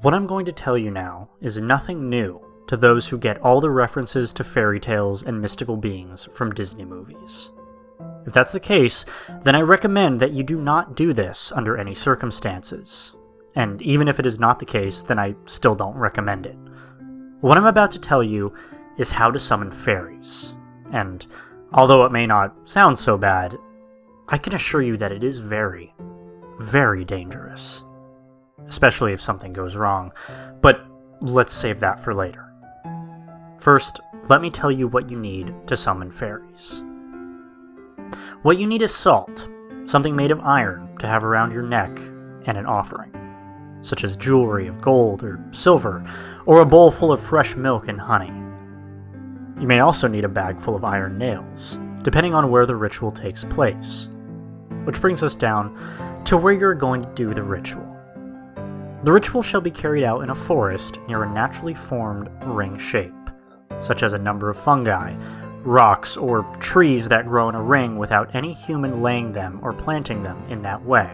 What I'm going to tell you now is nothing new to those who get all the references to fairy tales and mystical beings from Disney movies. If that's the case, then I recommend that you do not do this under any circumstances. And even if it is not the case, then I still don't recommend it. What I'm about to tell you is how to summon fairies. And although it may not sound so bad, I can assure you that it is very, very dangerous. Especially if something goes wrong. But let's save that for later. First, let me tell you what you need to summon fairies. What you need is salt, something made of iron to have around your neck, and an offering, such as jewelry of gold or silver, or a bowl full of fresh milk and honey. You may also need a bag full of iron nails, depending on where the ritual takes place. Which brings us down to where you're going to do the ritual. The ritual shall be carried out in a forest near a naturally formed ring shape, such as a number of fungi, rocks, or trees that grow in a ring without any human laying them or planting them in that way.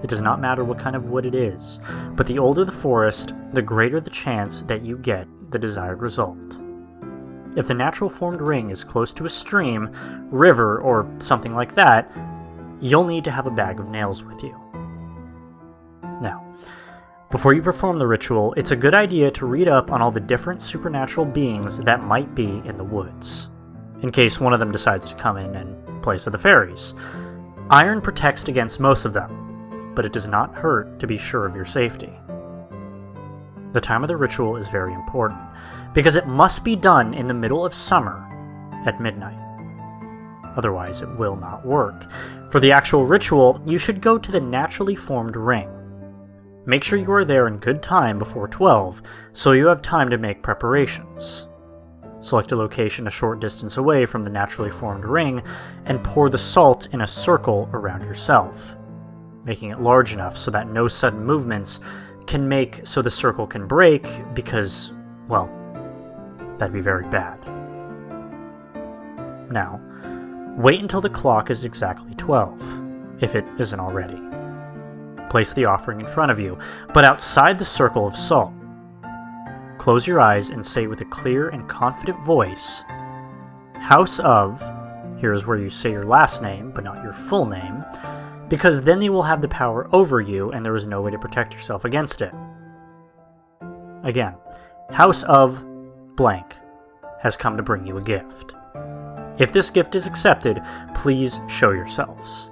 It does not matter what kind of wood it is, but the older the forest, the greater the chance that you get the desired result. If the natural formed ring is close to a stream, river, or something like that, you'll need to have a bag of nails with you. Now, before you perform the ritual, it's a good idea to read up on all the different supernatural beings that might be in the woods, in case one of them decides to come in place of the fairies. Iron protects against most of them, but it does not hurt to be sure of your safety. The time of the ritual is very important, because it must be done in the middle of summer at midnight. Otherwise, it will not work. For the actual ritual, you should go to the naturally formed ring. Make sure you are there in good time before 12, so you have time to make preparations. Select a location a short distance away from the naturally formed ring, and pour the salt in a circle around yourself, making it large enough so that no sudden movements can make so the circle can break, because, well, that'd be very bad. Now, wait until the clock is exactly 12, if it isn't already. Place the offering in front of you, but outside the circle of salt. Close your eyes and say with a clear and confident voice, "House of," here is where you say your last name, but not your full name, because then they will have the power over you and there is no way to protect yourself against it. Again, House of blank has come to bring you a gift. If this gift is accepted, please show yourselves.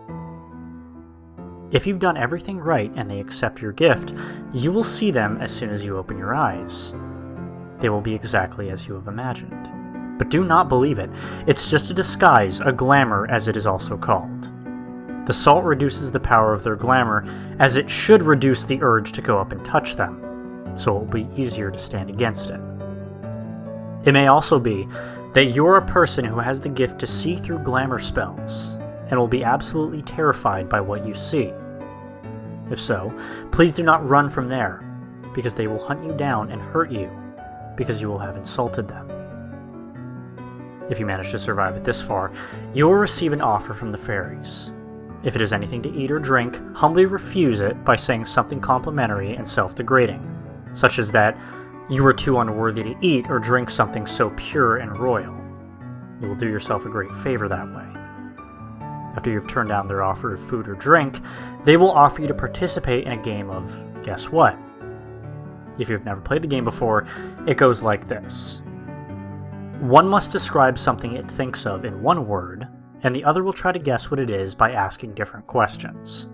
If you've done everything right and they accept your gift, you will see them as soon as you open your eyes. They will be exactly as you have imagined. But do not believe it. It's just a disguise, a glamour as it is also called. The salt reduces the power of their glamour, as it should reduce the urge to go up and touch them, so it will be easier to stand against it. It may also be that you're a person who has the gift to see through glamour spells, and will be absolutely terrified by what you see. If so, please do not run from there, because they will hunt you down and hurt you, because you will have insulted them. If you manage to survive it this far, you will receive an offer from the fairies. If it is anything to eat or drink, humbly refuse it by saying something complimentary and self-degrading, such as that you are too unworthy to eat or drink something so pure and royal. You will do yourself a great favor that way. After you've turned down their offer of food or drink, they will offer you to participate in a game of guess what? If you've never played the game before, it goes like this. One must describe something it thinks of in one word, and the other will try to guess what it is by asking different questions.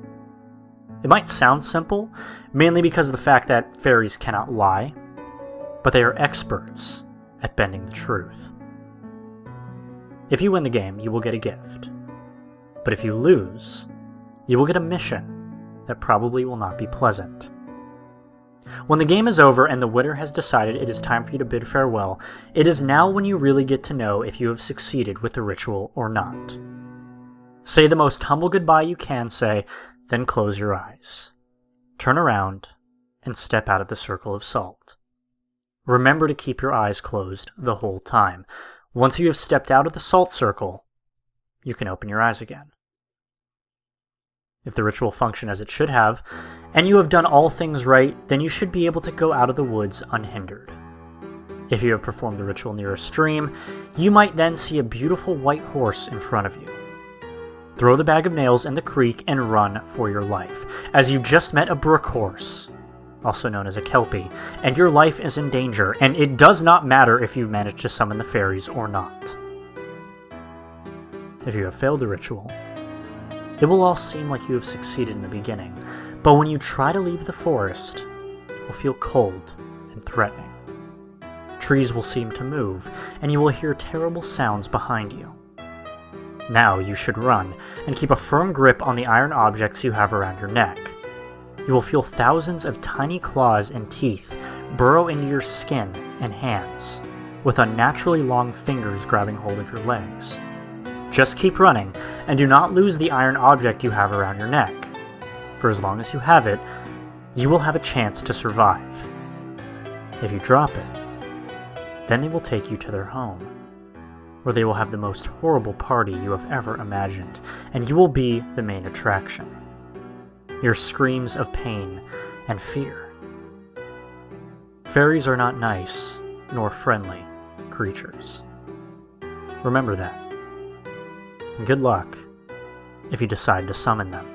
It might sound simple, mainly because of the fact that fairies cannot lie, but they are experts at bending the truth. If you win the game, you will get a gift. But if you lose, you will get a mission that probably will not be pleasant. When the game is over and the winner has decided it is time for you to bid farewell, it is now when you really get to know if you have succeeded with the ritual or not. Say the most humble goodbye you can say, then close your eyes. Turn around and step out of the circle of salt. Remember to keep your eyes closed the whole time. Once you have stepped out of the salt circle, you can open your eyes again. If the ritual functioned as it should have, and you have done all things right, then you should be able to go out of the woods unhindered. If you have performed the ritual near a stream, you might then see a beautiful white horse in front of you. Throw the bag of nails in the creek and run for your life, as you've just met a brook horse, also known as a kelpie, and your life is in danger, and it does not matter if you've managed to summon the fairies or not. If you have failed the ritual, it will all seem like you have succeeded in the beginning, but when you try to leave the forest, it will feel cold and threatening. Trees will seem to move, and you will hear terrible sounds behind you. Now you should run, and keep a firm grip on the iron objects you have around your neck. You will feel thousands of tiny claws and teeth burrow into your skin and hands, with unnaturally long fingers grabbing hold of your legs. Just keep running, and do not lose the iron object you have around your neck. For as long as you have it, you will have a chance to survive. If you drop it, then they will take you to their home, where they will have the most horrible party you have ever imagined, and you will be the main attraction. Your screams of pain and fear. Fairies are not nice, nor friendly creatures. Remember that. And good luck if you decide to summon them.